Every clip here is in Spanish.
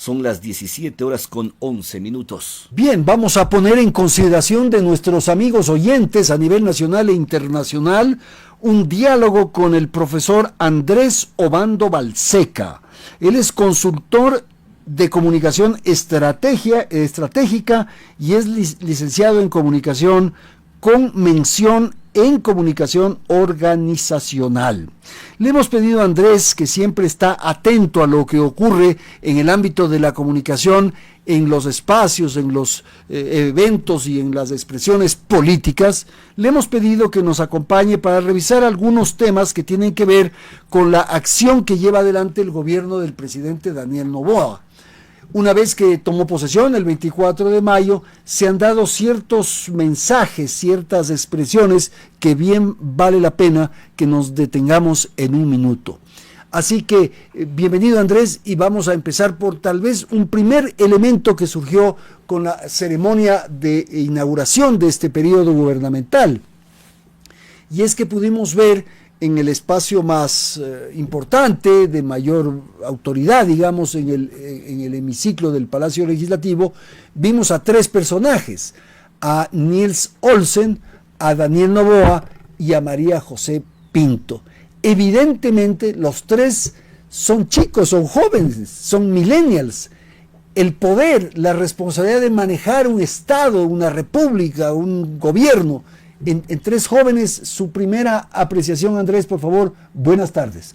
Son las 17:11. Bien, vamos a poner en consideración de nuestros amigos oyentes a nivel nacional e internacional un diálogo con el profesor Andrés Obando Balseca. Él es consultor de comunicación estratégica y es licenciado en comunicación con mención en comunicación organizacional. Le hemos pedido a Andrés, que siempre está atento a lo que ocurre en el ámbito de la comunicación, en los espacios, en los eventos y en las expresiones políticas, le hemos pedido que nos acompañe para revisar algunos temas que tienen que ver con la acción que lleva adelante el gobierno del presidente Daniel Noboa. Una vez que tomó posesión, el 24 de mayo, se han dado ciertos mensajes, ciertas expresiones que bien vale la pena que nos detengamos en un minuto. Así que, bienvenido Andrés, y vamos a empezar por tal vez un primer elemento que surgió con la ceremonia de inauguración de este periodo gubernamental. Y es que pudimos ver en el espacio más importante, de mayor autoridad, digamos, en el hemiciclo del Palacio Legislativo, vimos a tres personajes, a Niels Olsen, a Daniel Noboa y a María José Pinto. Evidentemente, los tres son chicos, son jóvenes, son millennials. El poder, la responsabilidad de manejar un Estado, una república, un gobierno, en tres jóvenes. Su primera apreciación, Andrés, por favor, buenas tardes.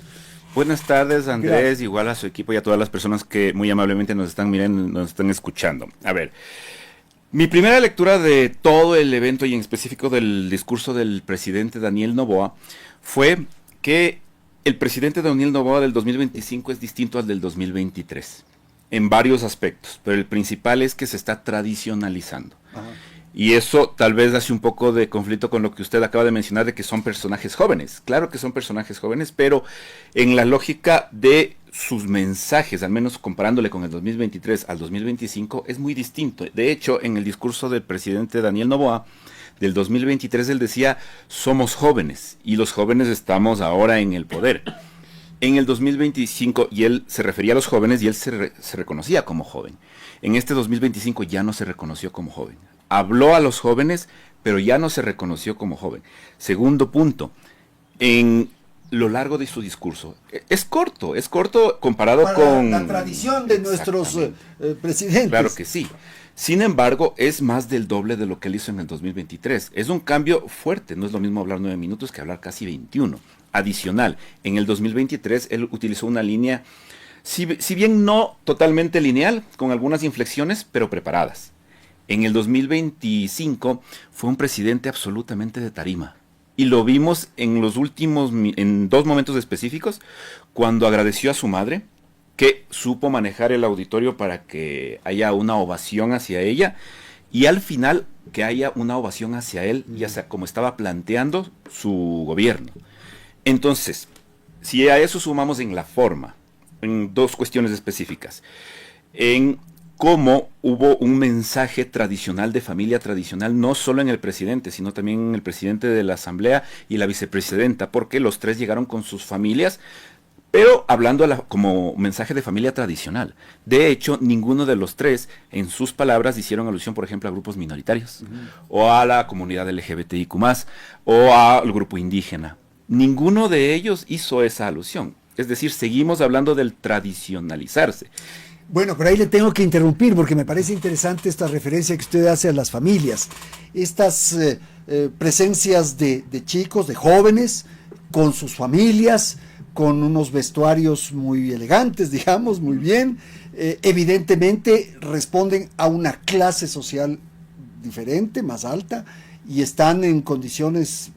Buenas tardes, Andrés, Gracias. igual a su equipo y a todas las personas que muy amablemente nos están mirando, nos están escuchando. A ver, mi primera lectura de todo el evento y en específico del discurso del presidente Daniel Noboa fue que el presidente Daniel Noboa del 2025 es distinto al del 2023 en varios aspectos, pero el principal es que se está tradicionalizando. Ajá. Y eso tal vez hace un poco de conflicto con lo que usted acaba de mencionar de que son personajes jóvenes. Claro que son personajes jóvenes, pero en la lógica de sus mensajes, al menos comparándole con el 2023 al 2025, es muy distinto. De hecho, en el discurso del presidente Daniel Noboa del 2023, él decía, somos jóvenes y los jóvenes estamos ahora en el poder. En el 2025, y él se refería a los jóvenes y él se reconocía como joven. En este 2025 ya no se reconoció como joven. Habló a los jóvenes, pero ya no se reconoció como joven. Segundo punto, en lo largo de su discurso, es corto comparado para con la tradición de nuestros presidentes. Claro que sí. Sin embargo, es más del doble de lo que él hizo en el 2023. Es un cambio fuerte, no es lo mismo hablar 9 minutos que hablar casi 21. Adicional, en el 2023 él utilizó una línea, si bien no totalmente lineal, con algunas inflexiones, pero preparadas. En el 2025 fue un presidente absolutamente de tarima. Y lo vimos en en dos momentos específicos, cuando agradeció a su madre, que supo manejar el auditorio para que haya una ovación hacia ella, y al final que haya una ovación hacia él, ya sea como estaba planteando su gobierno. Entonces, si a eso sumamos en la forma, en dos cuestiones específicas, en cómo hubo un mensaje tradicional de familia tradicional, no solo en el presidente, sino también en el presidente de la Asamblea y la vicepresidenta, porque los tres llegaron con sus familias, pero hablando como mensaje de familia tradicional. De hecho, ninguno de los tres, en sus palabras, hicieron alusión, por ejemplo, a grupos minoritarios, o a la comunidad LGBTIQ+, o al grupo indígena. Ninguno de ellos hizo esa alusión. Es decir, seguimos hablando del tradicionalizarse. Bueno, pero ahí le tengo que interrumpir porque me parece interesante esta referencia que usted hace a las familias. Estas presencias de chicos, de jóvenes, con sus familias, con unos vestuarios muy elegantes, digamos, muy bien, evidentemente responden a una clase social diferente, más alta, y están en condiciones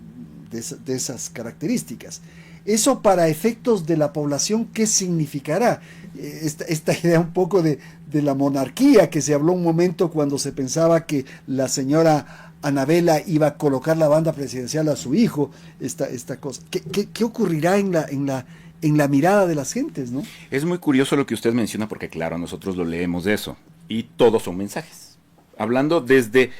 de esas características. Eso para efectos de la población, ¿qué significará? Esta idea un poco de la monarquía, que se habló un momento cuando se pensaba que la señora Anabela iba a colocar la banda presidencial a su hijo, esta cosa. ¿Qué ocurrirá en la mirada de las gentes, ¿no? Es muy curioso lo que usted menciona porque, claro, nosotros lo leemos de eso y todos son mensajes. hablando desde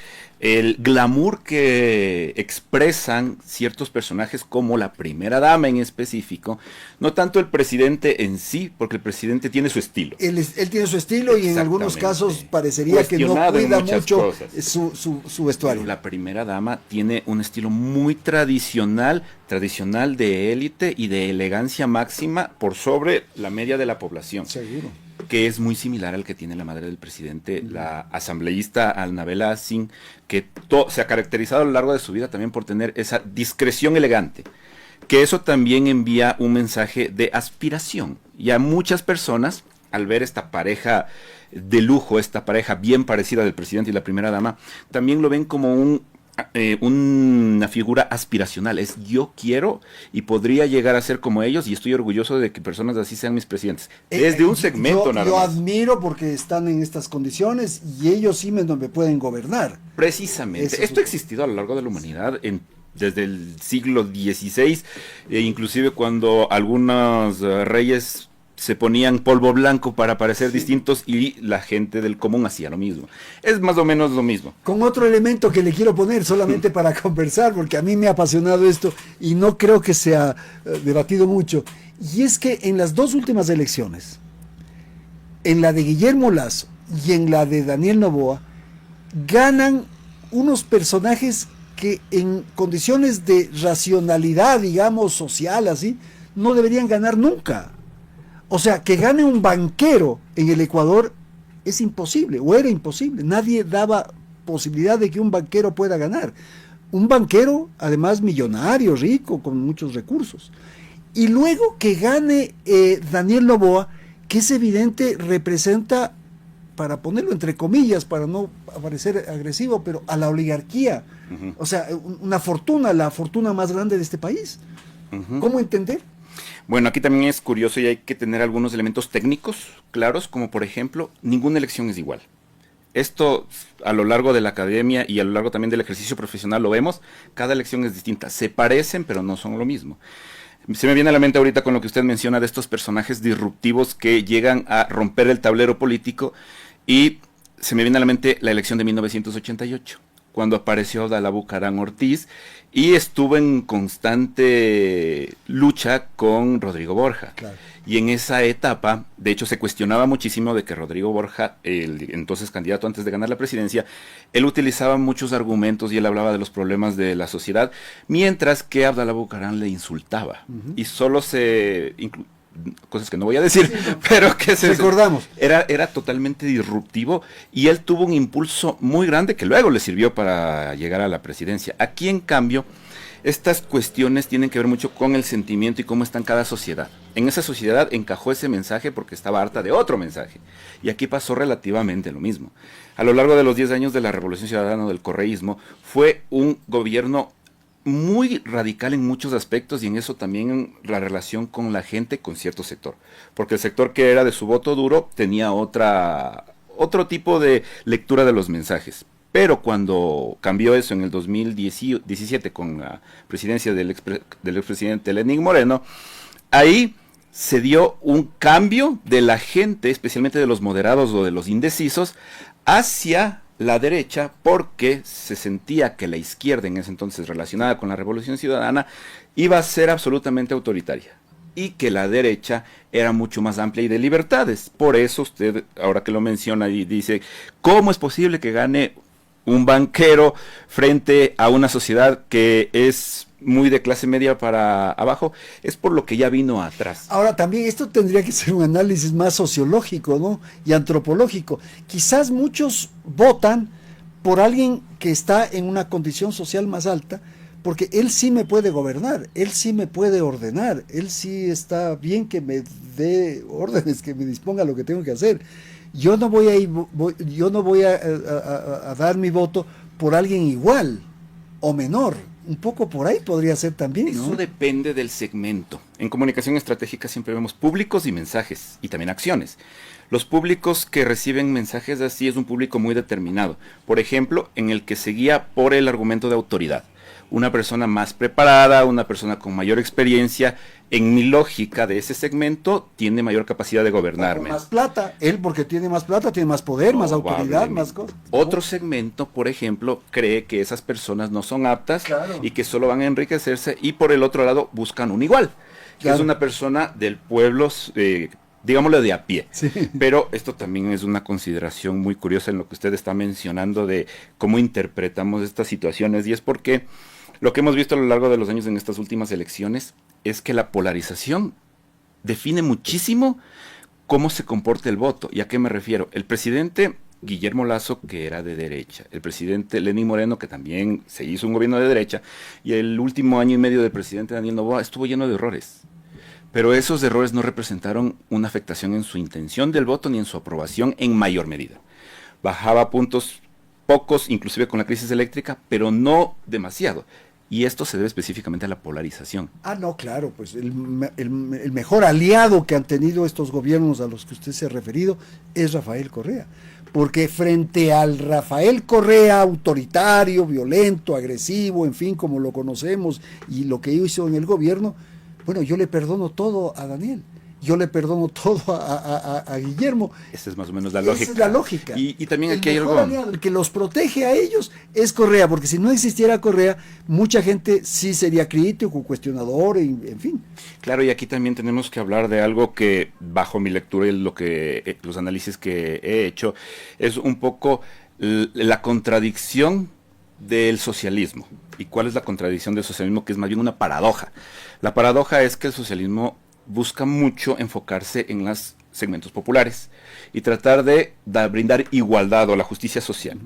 el glamour que expresan ciertos personajes como la primera dama en específico, no tanto el presidente en sí, porque el presidente tiene su estilo. Él tiene su estilo y en algunos casos parecería que no cuida mucho su vestuario. Pero la primera dama tiene un estilo muy tradicional de élite y de elegancia máxima por sobre la media de la población. Seguro. Que es muy similar al que tiene la madre del presidente, la asambleísta Annabella Singh, que se ha caracterizado a lo largo de su vida también por tener esa discreción elegante, que eso también envía un mensaje de aspiración. Y a muchas personas, al ver esta pareja de lujo, esta pareja bien parecida del presidente y la primera dama, también lo ven como una figura aspiracional. Es yo quiero y podría llegar a ser como ellos y estoy orgulloso de que personas así sean mis presidentes. Desde un segmento nada más. Yo admiro porque están en estas condiciones y ellos sí me pueden gobernar. Precisamente. Esto ha existido a lo largo de la humanidad desde el siglo XVI, inclusive cuando algunos reyes se ponían polvo blanco para parecer distintos y la gente del común hacía lo mismo. Es más o menos lo mismo. Con otro elemento que le quiero poner solamente para conversar, porque a mí me ha apasionado esto y no creo que se ha debatido mucho, y es que en las dos últimas elecciones, en la de Guillermo Lasso y en la de Daniel Noboa, ganan unos personajes que en condiciones de racionalidad, digamos, social, así, no deberían ganar nunca. O sea, que gane un banquero en el Ecuador es imposible, o era imposible. Nadie daba posibilidad de que un banquero pueda ganar. Un banquero, además, millonario, rico, con muchos recursos. Y luego que gane Daniel Noboa, que es evidente, representa, para ponerlo entre comillas, para no parecer agresivo, pero a la oligarquía. O sea, una fortuna, la fortuna más grande de este país. ¿Cómo entender? Bueno, aquí también es curioso y hay que tener algunos elementos técnicos claros, como por ejemplo, ninguna elección es igual. Esto a lo largo de la academia y a lo largo también del ejercicio profesional lo vemos, cada elección es distinta, se parecen pero no son lo mismo. Se me viene a la mente ahorita con lo que usted menciona de estos personajes disruptivos que llegan a romper el tablero político y se me viene a la mente la elección de 1988. Cuando apareció Dalá Bucaram Ortiz y estuvo en constante lucha con Rodrigo Borja. Claro. Y en esa etapa, de hecho, se cuestionaba muchísimo de que Rodrigo Borja, el entonces candidato antes de ganar la presidencia, él utilizaba muchos argumentos y él hablaba de los problemas de la sociedad, mientras que Abdalá Bucaram le insultaba. Y solo cosas que no voy a decir, pero que recordamos. Era totalmente disruptivo y él tuvo un impulso muy grande que luego le sirvió para llegar a la presidencia. Aquí, en cambio, estas cuestiones tienen que ver mucho con el sentimiento y cómo está en cada sociedad. En esa sociedad encajó ese mensaje porque estaba harta de otro mensaje. Y aquí pasó relativamente lo mismo. A lo largo de los 10 años de la Revolución Ciudadana o del correísmo, fue un gobierno muy radical en muchos aspectos y en eso también la relación con la gente, con cierto sector. Porque el sector que era de su voto duro tenía otro tipo de lectura de los mensajes. Pero cuando cambió eso en el 2017 con la presidencia del expresidente Lenín Moreno, ahí se dio un cambio de la gente, especialmente de los moderados o de los indecisos, hacia la derecha, porque se sentía que la izquierda en ese entonces relacionada con la Revolución Ciudadana iba a ser absolutamente autoritaria y que la derecha era mucho más amplia y de libertades. Por eso usted, ahora que lo menciona y dice, ¿cómo es posible que gane un banquero frente a una sociedad que es muy de clase media para abajo? Es por lo que ya vino atrás. Ahora, también esto tendría que ser un análisis más sociológico, ¿no? Y antropológico. Quizás muchos votan por alguien que está en una condición social más alta, porque él sí me puede gobernar, él sí me puede ordenar, él sí está bien que me dé órdenes, que me disponga lo que tengo que hacer. Yo no voy a dar mi voto por alguien igual o menor. Un poco por ahí podría ser también, ¿no? Eso depende del segmento. En comunicación estratégica siempre vemos públicos y mensajes, y también acciones. Los públicos que reciben mensajes así es un público muy determinado. Por ejemplo, en el que se guía por el argumento de autoridad. una persona más preparada, una persona con mayor experiencia, en mi lógica de ese segmento, tiene mayor capacidad de gobernarme. Más plata, él porque tiene más plata, tiene más poder, más autoridad, más cosas. Otro segmento, por ejemplo, cree que esas personas no son aptas, claro, y que solo van a enriquecerse, y por el otro lado buscan un igual, que claro, es una persona del pueblo, digámoslo de a pie. Sí. Pero esto también es una consideración muy curiosa en lo que usted está mencionando de cómo interpretamos estas situaciones, y es porque lo que hemos visto a lo largo de los años en estas últimas elecciones es que la polarización define muchísimo cómo se comporta el voto. ¿Y a qué me refiero? El presidente Guillermo Lasso, que era de derecha, el presidente Lenín Moreno, que también se hizo un gobierno de derecha, y el último año y medio del presidente Daniel Noboa estuvo lleno de errores. Pero esos errores no representaron una afectación en su intención del voto ni en su aprobación en mayor medida. Bajaba puntos pocos, inclusive con la crisis eléctrica, pero no demasiado. Y esto se debe específicamente a la polarización. No, claro, pues el mejor aliado que han tenido estos gobiernos a los que usted se ha referido es Rafael Correa. Porque frente al Rafael Correa autoritario, violento, agresivo, en fin, como lo conocemos, y lo que hizo en el gobierno, bueno, yo le perdono todo a Daniel. Yo le perdono todo a Guillermo. Esa es más o menos la lógica. Esa es la lógica. Y también el aquí hay algo. Aliado, el que los protege a ellos es Correa, porque si no existiera Correa, mucha gente sí sería crítico, cuestionador, en fin. Claro, y aquí también tenemos que hablar de algo que, bajo mi lectura y los análisis que he hecho, es un poco la contradicción del socialismo. ¿Y cuál es la contradicción del socialismo? Que es más bien una paradoja. La paradoja es que el socialismo busca mucho enfocarse en los segmentos populares y tratar de brindar igualdad o la justicia social.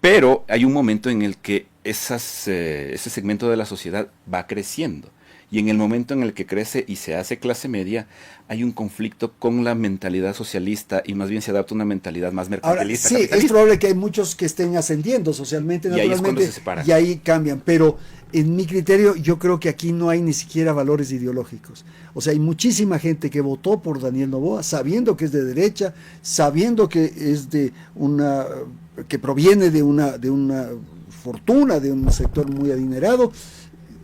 Pero hay un momento en el que ese segmento de la sociedad va creciendo. Y en el momento en el que crece y se hace clase media, hay un conflicto con la mentalidad socialista y más bien se adapta a una mentalidad más mercantilista. Ahora, sí, es probable que hay muchos que estén ascendiendo socialmente, y naturalmente, ahí es cuando se separan. Y ahí cambian, pero en mi criterio yo creo que aquí no hay ni siquiera valores ideológicos. O sea, hay muchísima gente que votó por Daniel Noboa sabiendo que es de derecha, sabiendo que es que proviene de una fortuna, de un sector muy adinerado.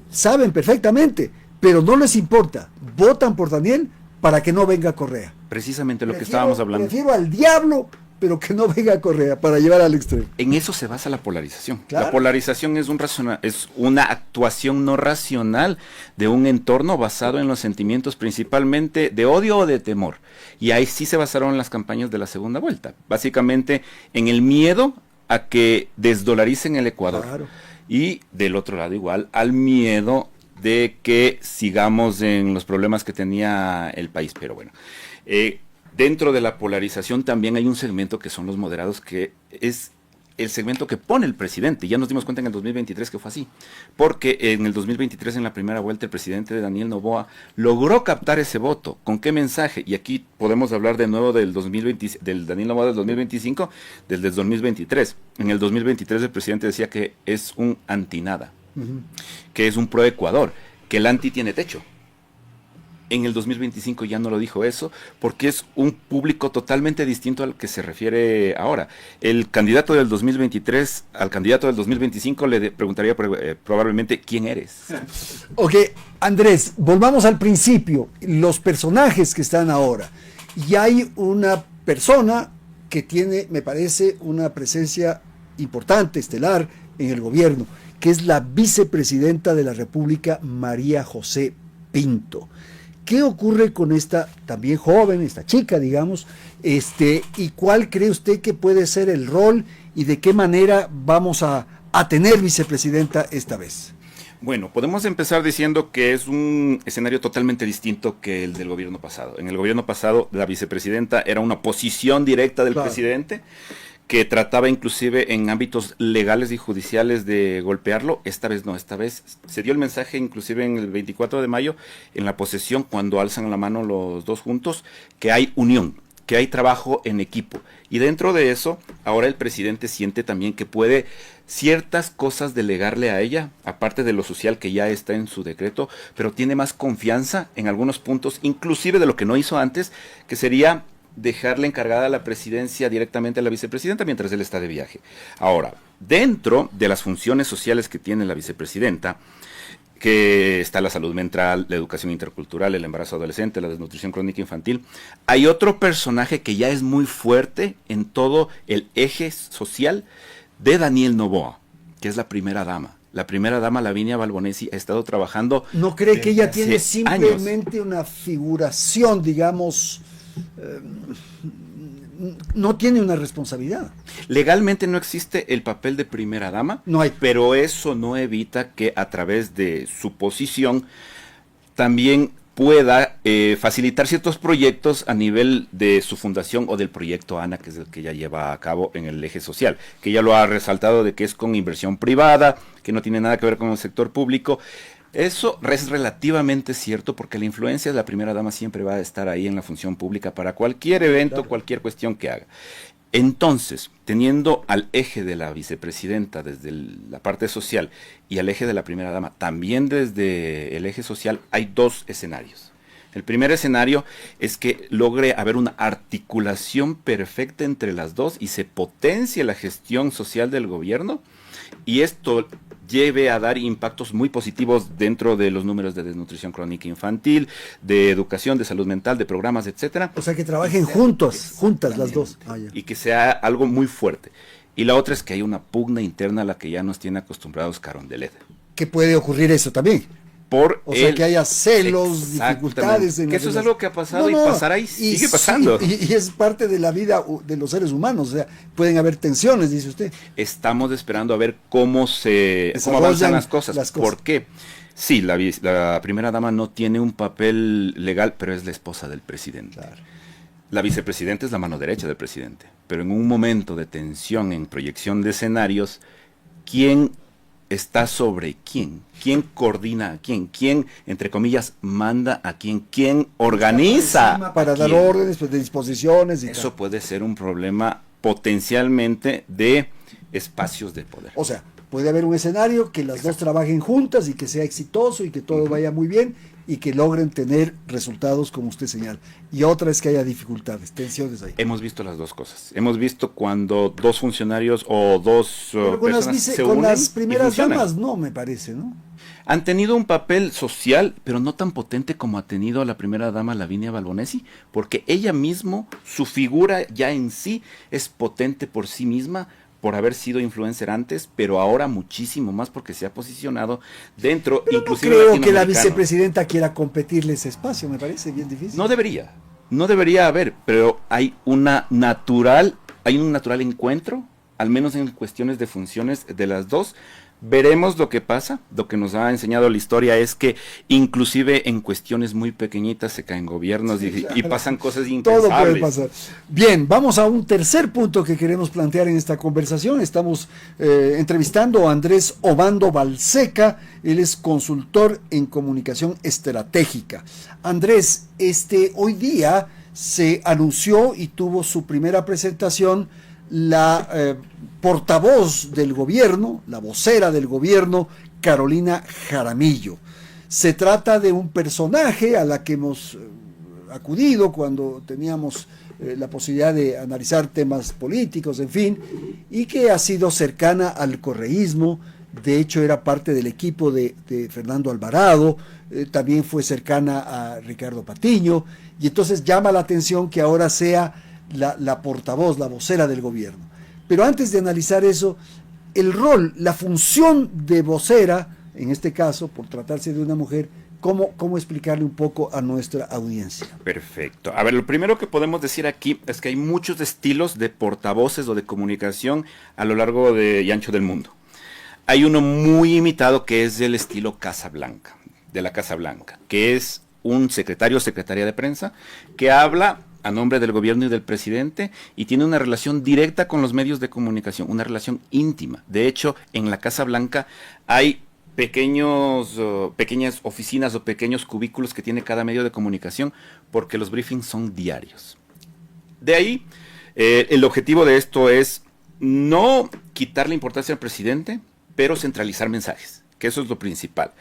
Saben perfectamente, pero no les importa. Votan por Daniel para que no venga Correa. Precisamente lo que estábamos hablando. Prefiero al diablo, pero que no venga Correa, para llevar al extremo. En eso se basa la polarización. Claro. La polarización es una actuación no racional de un entorno basado en los sentimientos principalmente de odio o de temor. Y ahí sí se basaron las campañas de la segunda vuelta. Básicamente en el miedo a que desdolaricen el Ecuador. Claro. Y del otro lado igual al miedo de que sigamos en los problemas que tenía el país. Pero bueno, dentro de la polarización también hay un segmento que son los moderados, que es el segmento que pone el presidente. Ya nos dimos cuenta en el 2023 que fue así, porque en el 2023, en la primera vuelta, el presidente Daniel Noboa logró captar ese voto. ¿Con qué mensaje? Y aquí podemos hablar de nuevo del Daniel Noboa del 2025, del 2023. En el 2023 el presidente decía que es un antinada, que es un pro Ecuador, que el anti tiene techo. En el 2025 ya no lo dijo eso, porque es un público totalmente distinto al que se refiere ahora. El candidato del 2023 al candidato del 2025 le preguntaría probablemente ¿quién eres? Ok, Andrés, volvamos al principio, los personajes que están ahora. Y hay una persona que tiene, me parece, una presencia importante, estelar, en el gobierno, que es la vicepresidenta de la República, María José Pinto. ¿Qué ocurre con esta también joven, esta chica, digamos, y cuál cree usted que puede ser el rol y de qué manera vamos a tener vicepresidenta esta vez? Bueno, podemos empezar diciendo que es un escenario totalmente distinto que el del gobierno pasado. En el gobierno pasado, la vicepresidenta era una posición directa del presidente, que trataba inclusive en ámbitos legales y judiciales de golpearlo. Esta vez no, esta vez se dio el mensaje inclusive en el 24 de mayo, en la posesión, cuando alzan la mano los dos juntos, que hay unión, que hay trabajo en equipo. Y dentro de eso, ahora el presidente siente también que puede ciertas cosas delegarle a ella, aparte de lo social que ya está en su decreto, pero tiene más confianza en algunos puntos, inclusive de lo que no hizo antes, que sería dejarle encargada la presidencia directamente a la vicepresidenta mientras él está de viaje. Ahora, dentro de las funciones sociales que tiene la vicepresidenta, que está la salud mental, la educación intercultural, el embarazo adolescente, la desnutrición crónica infantil, hay otro personaje que ya es muy fuerte en todo el eje social de Daniel Noboa, que es la primera dama. La primera dama, Lavinia Balbonesi, ha estado trabajando. ¿No cree que ella tiene años. simplemente una figuración, digamos, no tiene una responsabilidad? Legalmente no existe el papel de primera dama, No hay. pero eso no evita que a través de su posición también pueda facilitar ciertos proyectos a nivel de su fundación o del proyecto ANA, que es el que ella lleva a cabo en el eje social, que ella lo ha resaltado de que es con inversión privada, que no tiene nada que ver con el sector público. Eso es relativamente cierto porque la influencia de la primera dama siempre va a estar ahí en la función pública para cualquier evento, claro, cualquier cuestión que haga. Entonces, teniendo al eje de la vicepresidenta desde la parte social y al eje de la primera dama también desde el eje social, hay dos escenarios. El primer escenario es que logre haber una articulación perfecta entre las dos y se potencie la gestión social del gobierno, y esto lleve a dar impactos muy positivos dentro de los números de desnutrición crónica infantil, de educación, de salud mental, de programas, etcétera. O sea, que trabajen juntas las dos. Y que sea algo muy fuerte. Y la otra es que hay una pugna interna a la que ya nos tiene acostumbrados Carondelet. ¿Qué puede ocurrir eso también? O sea, que haya celos, dificultades. Que eso es algo que ha pasado y pasará y sigue pasando. Y es parte de la vida de los seres humanos. O sea, pueden haber tensiones, dice usted. Estamos esperando a ver cómo avanzan las cosas. ¿Por qué? Sí, la primera dama no tiene un papel legal, pero es la esposa del presidente. Claro. La vicepresidenta es la mano derecha del presidente. Pero en un momento de tensión, en proyección de escenarios, ¿quién está sobre quién? ¿Quién coordina a quién? ¿Quién, entre comillas, manda a quién? ¿Quién organiza para dar órdenes, de disposiciones? Eso puede ser un problema potencialmente de espacios de poder. O sea, puede haber un escenario que las dos trabajen juntas y que sea exitoso y que todo vaya muy bien y que logren tener resultados como usted señala. Y otra es que haya dificultades, tensiones ahí. Hemos visto las dos cosas. Hemos visto cuando dos funcionarios o dos personas se unen. Con las primeras damas no, me parece, ¿no? Han tenido un papel social, pero no tan potente como ha tenido la primera dama Lavinia Balbonesi, porque ella mismo, su figura ya en sí es potente por sí misma, por haber sido influencer antes, pero ahora muchísimo más porque se ha posicionado dentro, pero inclusive no creo que la vicepresidenta quiera competirle ese espacio, me parece bien difícil. No debería haber, pero hay un natural encuentro, al menos en cuestiones de funciones de las dos. Veremos lo que pasa. Lo que nos ha enseñado la historia es que inclusive en cuestiones muy pequeñitas se caen gobiernos, sí, y pasan cosas impensables. Todo puede pasar. Bien, vamos a un tercer punto que queremos plantear en esta conversación. Estamos entrevistando a Andrés Obando Balseca. Él es consultor en comunicación estratégica. Andrés, hoy día se anunció y tuvo su primera presentación la portavoz del gobierno, la vocera del gobierno, Carolina Jaramillo. Se trata de un personaje a la que hemos acudido cuando teníamos la posibilidad de analizar temas políticos, en fin, y que ha sido cercana al correísmo. De hecho, era parte del equipo de Fernando Alvarado, también fue cercana a Ricardo Patiño, y entonces llama la atención que ahora sea la portavoz, la vocera del gobierno. Pero antes de analizar eso, el rol, la función de vocera, en este caso, por tratarse de una mujer, ¿cómo explicarle un poco a nuestra audiencia? Perfecto. A ver, lo primero que podemos decir aquí es que hay muchos estilos de portavoces o de comunicación a lo largo y ancho del mundo. Hay uno muy imitado que es del estilo Casa Blanca, de la Casa Blanca, que es un secretario o secretaria de prensa que habla a nombre del gobierno y del presidente y tiene una relación directa con los medios de comunicación, una relación íntima. De hecho, en la Casa Blanca hay pequeñas oficinas o pequeños cubículos que tiene cada medio de comunicación porque los briefings son diarios. De ahí, el objetivo de esto es no quitarle importancia al presidente, pero centralizar mensajes, que eso es lo principal.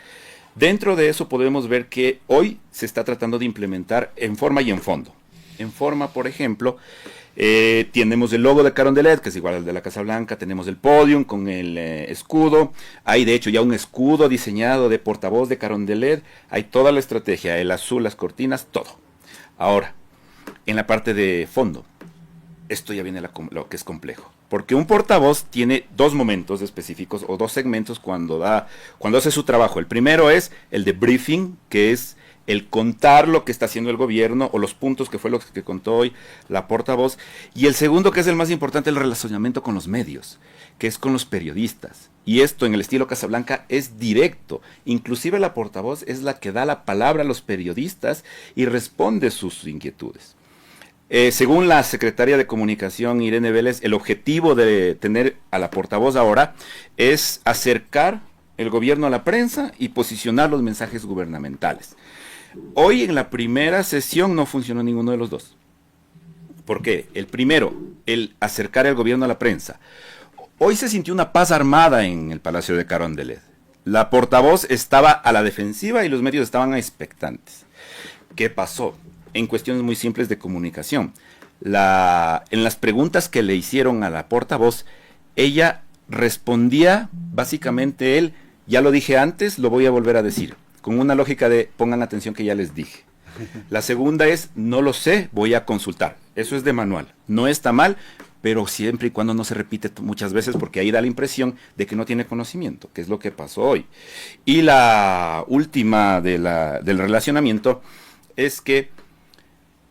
Dentro de eso podemos ver que hoy se está tratando de implementar en forma y en fondo En forma, por ejemplo, tenemos el logo de Carondelet, que es igual al de la Casa Blanca, tenemos el podium con el escudo, hay de hecho ya un escudo diseñado de portavoz de Carondelet, hay toda la estrategia, el azul, las cortinas, todo. Ahora, en la parte de fondo, esto ya viene lo que es complejo. Porque un portavoz tiene dos momentos específicos o dos segmentos cuando hace su trabajo. El primero es el de briefing, que es el contar lo que está haciendo el gobierno o los puntos que fue lo que contó hoy la portavoz. Y el segundo, que es el más importante, el relacionamiento con los medios, que es con los periodistas. Y esto en el estilo Casablanca es directo. Inclusive la portavoz es la que da la palabra a los periodistas y responde sus inquietudes. Según la secretaria de Comunicación, Irene Vélez, el objetivo de tener a la portavoz ahora es acercar el gobierno a la prensa y posicionar los mensajes gubernamentales. Hoy en la primera sesión no funcionó ninguno de los dos. ¿Por qué? El primero, el acercar el gobierno a la prensa. Hoy se sintió una paz armada en el Palacio de Carondelet. La portavoz estaba a la defensiva y los medios estaban expectantes. ¿Qué pasó? En cuestiones muy simples de comunicación. En las preguntas que le hicieron a la portavoz, ella respondía básicamente ya lo dije antes, lo voy a volver a decir, con una lógica de pongan atención que ya les dije. La segunda es, no lo sé, voy a consultar. Eso es de manual. No está mal, pero siempre y cuando no se repite muchas veces, porque ahí da la impresión de que no tiene conocimiento, que es lo que pasó hoy. Y la última del relacionamiento es que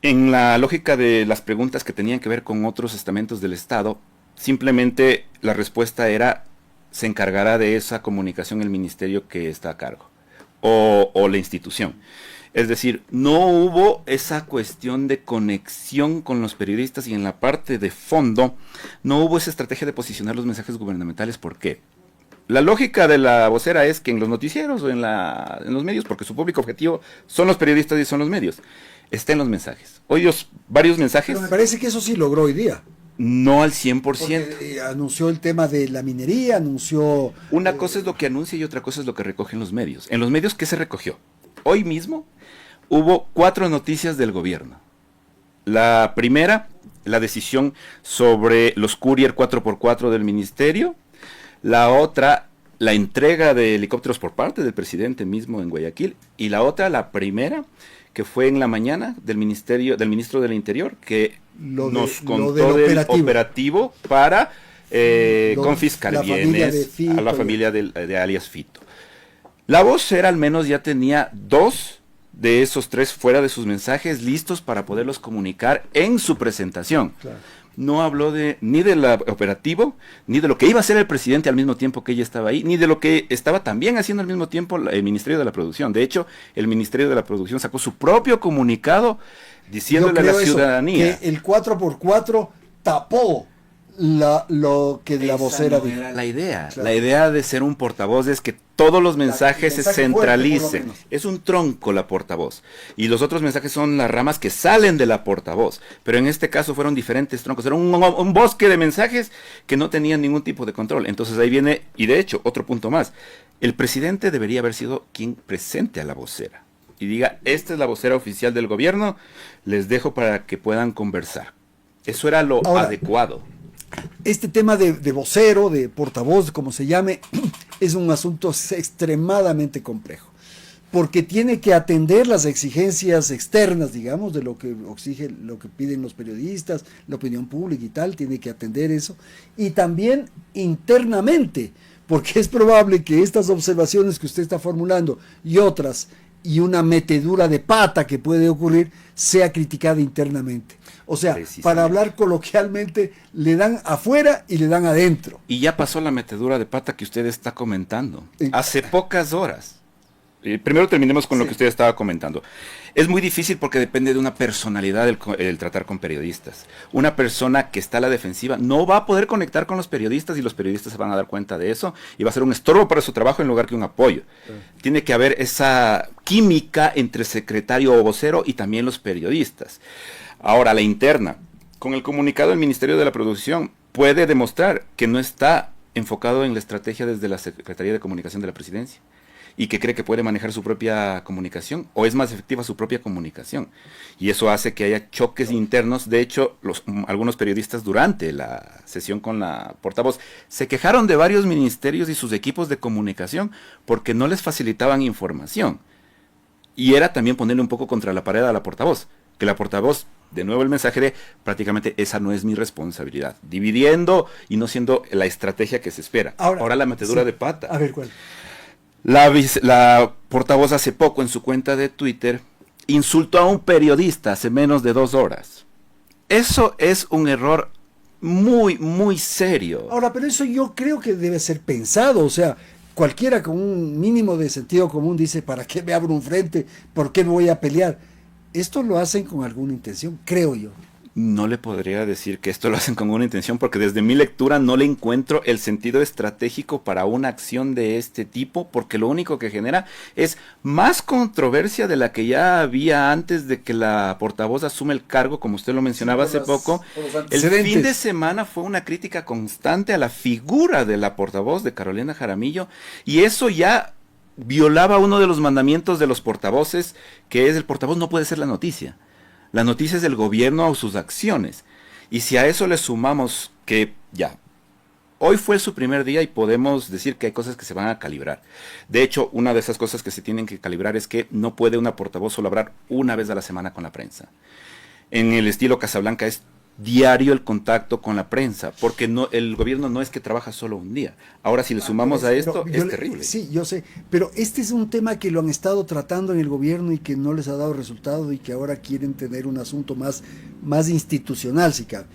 en la lógica de las preguntas que tenían que ver con otros estamentos del Estado, simplemente la respuesta era, se encargará de esa comunicación el ministerio que está a cargo, o la institución. Es decir, no hubo esa cuestión de conexión con los periodistas y en la parte de fondo no hubo esa estrategia de posicionar los mensajes gubernamentales. ¿Por qué? La lógica de la vocera es que en los noticieros o en los medios, porque su público objetivo son los periodistas y son los medios, estén los mensajes. Hoy varios mensajes. Pero me parece que eso sí logró hoy día. No al 100%. Porque, anunció el tema de la minería, anunció... Una cosa es lo que anuncia y otra cosa es lo que recogen los medios. En los medios, ¿qué se recogió? Hoy mismo hubo 4 noticias del gobierno. La primera, la decisión sobre los Courier 4x4 del ministerio. La otra, la entrega de helicópteros por parte del presidente mismo en Guayaquil. Y la otra, la primera, que fue en la mañana del ministro del Interior, que nos contó del operativo para confiscar bienes a la familia de alias Fito. La vocera al menos ya tenía 2 de esos 3 fuera de sus mensajes listos para poderlos comunicar en su presentación. Claro. No habló ni del operativo, ni de lo que iba a hacer el presidente al mismo tiempo que ella estaba ahí, ni de lo que estaba también haciendo al mismo tiempo el Ministerio de la Producción. De hecho, el Ministerio de la Producción sacó su propio comunicado diciéndole a la ciudadanía que el 4x4 tapó lo que la vocera dijo. Era la idea. Claro. La idea de ser un portavoz es que todos los mensajes se centralicen. Es un tronco la portavoz. Y los otros mensajes son las ramas que salen de la portavoz. Pero en este caso fueron diferentes troncos. Era un bosque de mensajes que no tenían ningún tipo de control. Entonces ahí viene, y de hecho, otro punto más. El presidente debería haber sido quien presente a la vocera. Y diga, esta es la vocera oficial del gobierno, les dejo para que puedan conversar. Eso era lo adecuado. Este tema de vocero, de portavoz, como se llame, es un asunto extremadamente complejo, porque tiene que atender las exigencias externas, digamos, de lo que exige, lo que piden los periodistas, la opinión pública y tal, tiene que atender eso, y también internamente, porque es probable que estas observaciones que usted está formulando y otras, y una metedura de pata que puede ocurrir, sea criticada internamente. O sea, para hablar coloquialmente, le dan afuera y le dan adentro. Y ya pasó la metedura de pata que usted está comentando. Hace pocas horas. Primero terminemos con lo que usted estaba comentando. Es muy difícil porque depende de una personalidad el tratar con periodistas. Una persona que está a la defensiva no va a poder conectar con los periodistas y los periodistas se van a dar cuenta de eso y va a ser un estorbo para su trabajo en lugar que un apoyo. Tiene que haber esa química entre secretario o vocero y también los periodistas. Ahora, la interna. Con el comunicado del Ministerio de la Producción puede demostrar que no está enfocado en la estrategia desde la Secretaría de Comunicación de la Presidencia. y que cree que puede manejar su propia comunicación, o es más efectiva su propia comunicación. Y eso hace que haya choques internos. De hecho, algunos periodistas durante la sesión con la portavoz se quejaron de varios ministerios y sus equipos de comunicación porque no les facilitaban información. Y era también ponerle un poco contra la pared a la portavoz, que la portavoz, de nuevo el mensaje de prácticamente esa no es mi responsabilidad, dividiendo y no siendo la estrategia que se espera. Ahora la metedura de pata. A ver, ¿cuál? La portavoz hace poco en su cuenta de Twitter insultó a un periodista hace menos de 2 horas. Eso es un error muy, muy serio. Ahora, pero eso yo creo que debe ser pensado, o sea, cualquiera con un mínimo de sentido común dice, ¿para qué me abro un frente? ¿Por qué me voy a pelear? Esto lo hacen con alguna intención, creo yo. No le podría decir que esto lo hacen con una intención, porque desde mi lectura no le encuentro el sentido estratégico para una acción de este tipo, porque lo único que genera es más controversia de la que ya había antes de que la portavoz asume el cargo, como usted lo mencionaba hace poco. El fin de semana fue una crítica constante a la figura de la portavoz de Carolina Jaramillo, y eso ya violaba uno de los mandamientos de los portavoces, que es el portavoz no puede ser la noticia. La noticia es del gobierno o sus acciones. Y si a eso le sumamos que ya, hoy fue su primer día y podemos decir que hay cosas que se van a calibrar. De hecho, una de esas cosas que se tienen que calibrar es que no puede una portavoz solo hablar una vez a la semana con la prensa. En el estilo Casablanca es diario el contacto con la prensa, porque no, el gobierno no es que trabaja solo un día. Ahora, si le sumamos a esto, es terrible. Sí, yo sé, pero este es un tema que lo han estado tratando en el gobierno y que no les ha dado resultado y que ahora quieren tener un asunto más institucional, si cabe.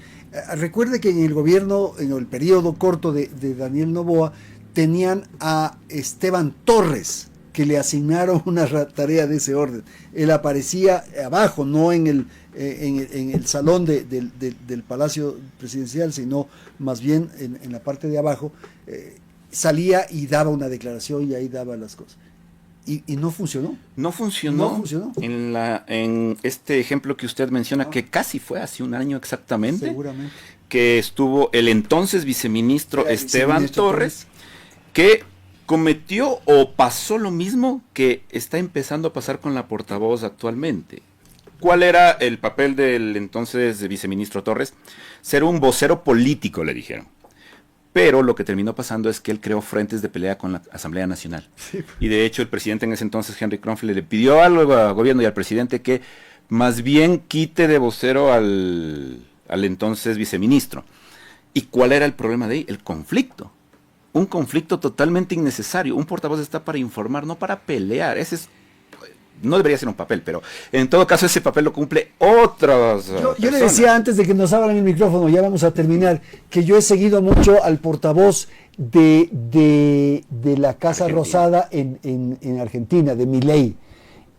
Recuerde que en el gobierno, en el periodo corto de Daniel Noboa, tenían a Esteban Torres, que le asignaron una tarea de ese orden. Él aparecía abajo, no en el salón del Palacio Presidencial, sino más bien en la parte de abajo, salía y daba una declaración y ahí daba las cosas. Y no funcionó. No funcionó. En este ejemplo que usted menciona, que casi fue hace un año exactamente, seguramente, que estuvo el entonces viceministro Esteban Torres, que cometió o pasó lo mismo que está empezando a pasar con la portavoz actualmente. ¿Cuál era el papel del entonces viceministro Torres? Ser un vocero político, le dijeron. Pero lo que terminó pasando es que él creó frentes de pelea con la Asamblea Nacional. Sí. Y de hecho el presidente en ese entonces, Henry Kronfeld, le pidió al gobierno y al presidente que más bien quite de vocero al entonces viceministro. ¿Y cuál era el problema de ahí? El conflicto. Un conflicto totalmente innecesario. Un portavoz está para informar, no para pelear. No debería ser un papel, pero en todo caso ese papel lo cumple otros. Yo le decía antes de que nos abran el micrófono, ya vamos a terminar, que yo he seguido mucho al portavoz de la Casa Rosada en Argentina, de Milei.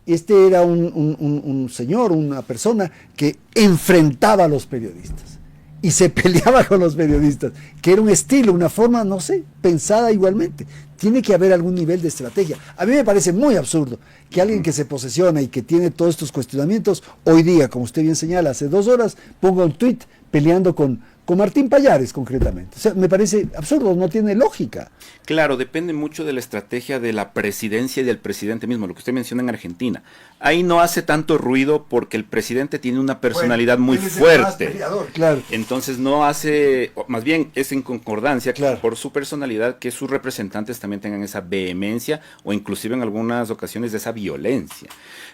Este era un señor, una persona que enfrentaba a los periodistas y se peleaba con los periodistas, que era un estilo, una forma, no sé, pensada igualmente. Tiene que haber algún nivel de estrategia. A mí me parece muy absurdo que alguien que se posesiona y que tiene todos estos cuestionamientos, hoy día, como usted bien señala, hace 2 horas, ponga un tuit peleando con Martín Pallares, concretamente. O sea, me parece absurdo, no tiene lógica. Claro, depende mucho de la estrategia de la presidencia y del presidente mismo, lo que usted menciona en Argentina. Ahí no hace tanto ruido porque el presidente tiene una personalidad muy fuerte. Claro. Entonces no hace, más bien es en concordancia, claro, por su personalidad, que sus representantes también tengan esa vehemencia o inclusive en algunas ocasiones de esa violencia.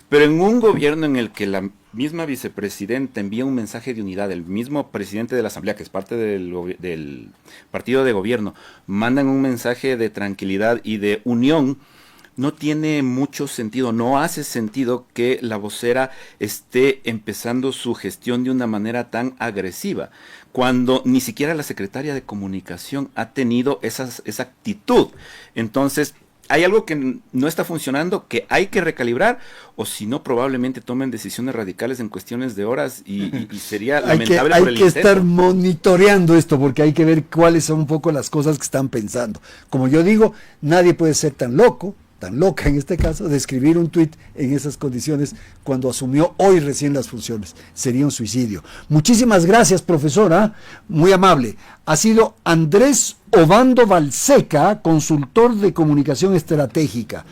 Pero en un gobierno en el que la misma vicepresidenta envía un mensaje de unidad, el mismo presidente de la Asamblea, que es parte del partido de gobierno, mandan un mensaje de tranquilidad y de unión, no tiene mucho sentido, no hace sentido que la vocera esté empezando su gestión de una manera tan agresiva, cuando ni siquiera la secretaria de Comunicación ha tenido esa actitud. Entonces, hay algo que no está funcionando, que hay que recalibrar, o si no, probablemente tomen decisiones radicales en cuestiones de horas y sería lamentable por el intento. Hay que estar monitoreando esto, porque hay que ver cuáles son un poco las cosas que están pensando. Como yo digo, nadie puede ser tan loca en este caso, de escribir un tuit en esas condiciones cuando asumió hoy recién las funciones. Sería un suicidio. Muchísimas gracias, profesora, muy amable. Ha sido Andrés Obando Balseca, consultor de comunicación estratégica.